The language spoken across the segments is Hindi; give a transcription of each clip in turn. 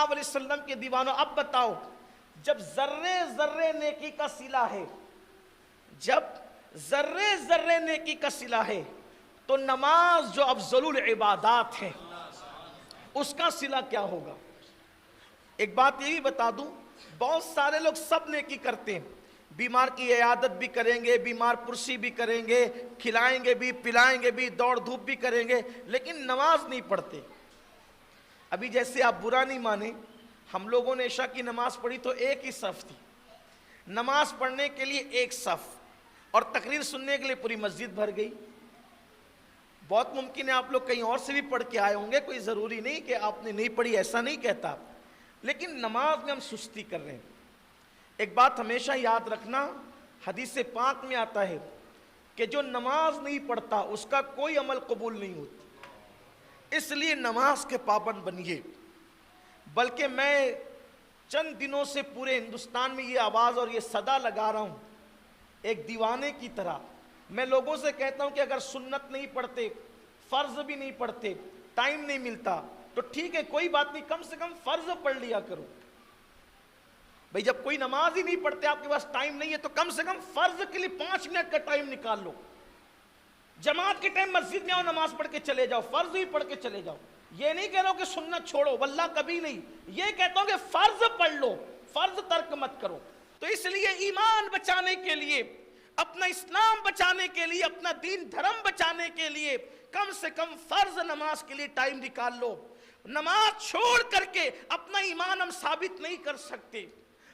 सल्लल्लाहु अलैहि वसल्लम के दीवानों, अब बताओ, जब जर्रे जर्रे नेकी का सिला है, जब जर्रे जर्रे नेकी का सिला है, तो नमाज जो अफजलुल इबादात है उसका सिला क्या होगा? एक बात ये भी बता दूं, बहुत सारे लोग सब नेकी करते हैं, बीमार की इयादत भी करेंगे, बीमार पुरसी भी करेंगे, खिलाएंगे भी, पिलाएंगे भी, दौड़ धूप भी करेंगे, लेकिन नमाज नहीं पढ़ते। अभी जैसे आप बुरा नहीं माने, हम लोगों ने इशा की नमाज पढ़ी तो एक ही सफ थी, नमाज पढ़ने के लिए एक सफ, और तकरीर सुनने के लिए पूरी मस्जिद भर गई। बहुत मुमकिन है आप लोग कहीं और से भी पढ़ के आए होंगे, कोई ज़रूरी नहीं कि आपने नहीं पढ़ी, ऐसा नहीं कहता, लेकिन नमाज में हम सुस्ती कर रहे हैं। एक बात हमेशा याद रखना, हदीस पाक में आता है कि जो नमाज नहीं पढ़ता उसका कोई अमल कबूल नहीं होता, इसलिए नमाज के पाबंद बनिए। बल्कि मैं चंद दिनों से पूरे हिंदुस्तान में ये आवाज़ और ये सदा लगा रहा हूँ, एक दीवाने की तरह मैं लोगों से कहता हूं कि अगर सुन्नत नहीं पढ़ते, फर्ज भी नहीं पढ़ते, टाइम नहीं मिलता, तो ठीक है, कोई बात नहीं, कम से कम फर्ज पढ़ लिया करो। भाई जब कोई नमाज ही नहीं पढ़ते, आपके पास टाइम नहीं है, तो कम से कम फर्ज के लिए 5 मिनट का टाइम निकाल लो। जमात के टाइम मस्जिद में आओ, नमाज पढ़ के चले जाओ, फर्ज ही पढ़ के चले जाओ। ये नहीं कह रहा हूं कि सुन्नत छोड़ो, वल्लाह कभी नहीं, ये कहता हूं कि फर्ज पढ़ लो, फर्ज तर्क मत करो। तो इसलिए ईमान बचाने के लिए, अपना इस्लाम बचाने के लिए, अपना दीन धर्म बचाने के लिए कम से कम फर्ज नमाज के लिए टाइम निकाल लो। नमाज छोड़ करके अपना ईमान हम साबित नहीं कर सकते,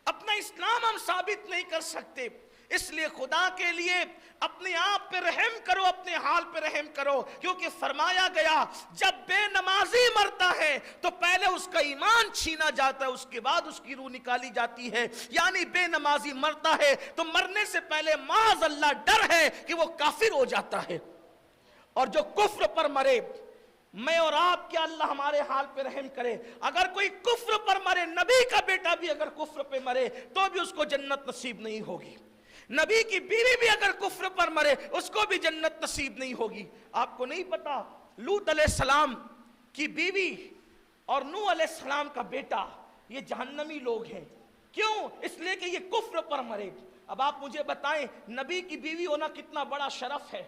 अपना इस्लाम हम साबित नहीं कर सकते। इसलिए खुदा के लिए अपने आप पे रहम करो, अपने हाल पे रहम करो, क्योंकि फरमाया गया जब बेनमाजी मरता है तो पहले उसका ईमान छीना जाता है, उसके बाद उसकी रूह निकाली जाती है। यानी बेनमाजी मरता है तो मरने से पहले माज़ अल्लाह डर है कि वो काफिर हो जाता है। और जो कुफ्र पर मरे, मैं और आप, क्या अल्लाह हमारे हाल पे रहम करे, अगर कोई कुफ्र पर मरे, नबी का बेटा भी अगर कुफ्र पे मरे तो भी उसको जन्नत नसीब नहीं होगी, नबी की बीवी भी अगर कुफ्र पर मरे उसको भी जन्नत नसीब नहीं होगी। आपको नहीं पता, लूत अलैहिस्सलाम की बीवी और नूह अलैहिस्सलाम का बेटा ये जहन्नमी लोग हैं। क्यों? इसलिए कि ये कुफ्र पर मरे। अब आप मुझे बताएं, नबी की बीवी होना कितना बड़ा शरफ है,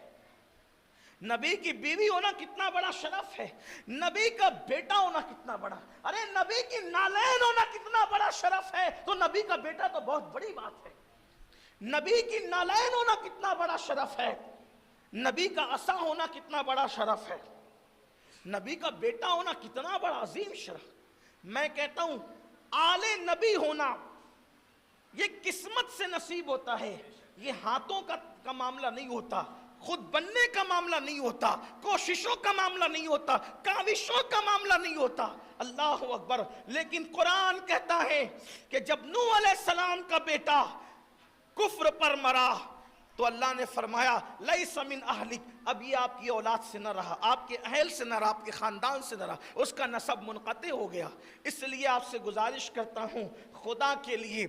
नबी की बीवी होना कितना बड़ा शरफ है, नबी का बेटा होना कितना बड़ा, अरे नबी की नालैन होना कितना बड़ा शरफ है, तो नबी का बेटा तो बहुत बड़ी बात है। नबी की नालैन होना कितना बड़ा शरफ है, नबी का असा होना कितना बड़ा शरफ है, नबी का बेटा होना कितना बड़ा अजीम शरफ। मैं कहता हूं आले नबी होना ये किस्मत से नसीब होता है, ये हाथों का मामला नहीं होता, खुद बनने का मामला नहीं होता, कोशिशों का मामला नहीं होता, काविशों का मामला नहीं होता। अल्लाह अकबर। लेकिन कुरान कहता है कि जब नूह अलैहिस्सलाम का बेटा कुफ्र पर मरा तो अल्लाह ने फरमाया लैसा मिन अहलिक, अब ये आपकी औलाद से न रहा, आपके अहल से न रहा, आपके ख़ानदान से न रहा, उसका नसब मुनक़ते हो गया। इसलिए आपसे गुजारिश करता हूँ, खुदा के लिए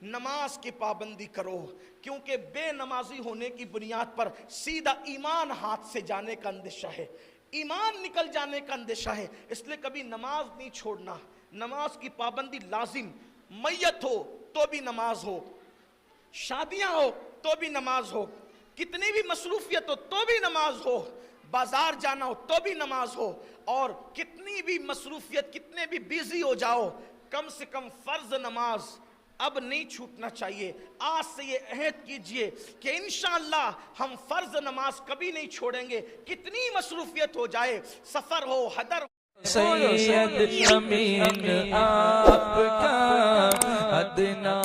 नमाज की पाबंदी करो, क्योंकि बेनमाजी होने की बुनियाद पर सीधा ईमान हाथ से जाने का अंदेशा है, ईमान निकल जाने का अंदेशा है। इसलिए कभी नमाज नहीं छोड़ना, नमाज की पाबंदी लाजिम, मैयत हो तो भी नमाज हो, शादियां हो तो भी नमाज हो, कितनी भी मसरूफियत हो तो भी नमाज हो, बाजार जाना हो तो भी नमाज हो, और कितनी भी मसरूफियत, कितने भी बिजी हो जाओ, कम से कम फर्ज नमाज अब नहीं छूटना चाहिए। आज से ये अहद कीजिए कि इंशाअल्लाह हम फर्ज नमाज कभी नहीं छोड़ेंगे, कितनी मसरूफियत हो जाए, सफर हो, हदर। सैयद अमीन आपका अदना